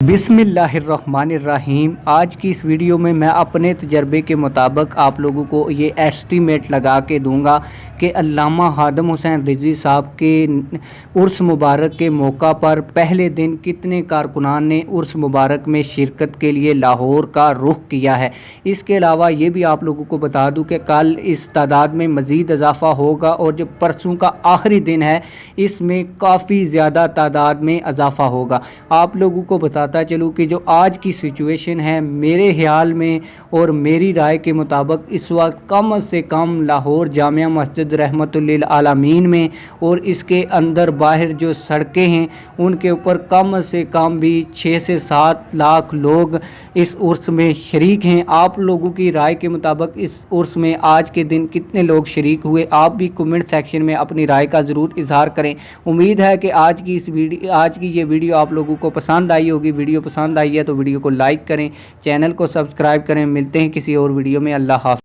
बिस्मिल्लाहिर्रहमानिर्रहीम। आज की इस वीडियो में मैं अपने तजर्बे के मुताबिक आप लोगों को ये एस्टीमेट लगा के दूंगा कि अल्लामा खादम हुसैन रिजवी साहब के उर्स मुबारक के मौका पर पहले दिन कितने कारकुनान ने उर्स मुबारक में शिरकत के लिए लाहौर का रुख किया है। इसके अलावा ये भी आप लोगों को बता दूं कि कल इस तादाद में मज़ीद इजाफ़ा होगा और जो परसों का आखिरी दिन है इसमें काफ़ी ज़्यादा तादाद में इजाफ़ा होगा। आप लोगों को बताता चलूँ कि जो आज की सिचुएशन है मेरे ख्याल में और मेरी राय के मुताबिक इस वक्त कम से कम लाहौर जामिया मस्जिद रहमतुल्लिल आलमीन में और इसके अंदर बाहर जो सड़कें हैं उनके ऊपर कम से कम भी 6 से 7 लाख लोग इस उर्स में शरीक हैं। आप लोगों की राय के मुताबिक इस उर्स में आज के दिन कितने लोग शरीक हुए, आप भी कमेंट सेक्शन में अपनी राय का ज़रूर इजहार करें। उम्मीद है कि आज की ये वीडियो आप लोगों को पसंद आई होगी। वीडियो पसंद आई है तो वीडियो को लाइक करें, चैनल को सब्सक्राइब करें। मिलते हैं किसी और वीडियो में। अल्लाह हाफ़िज़।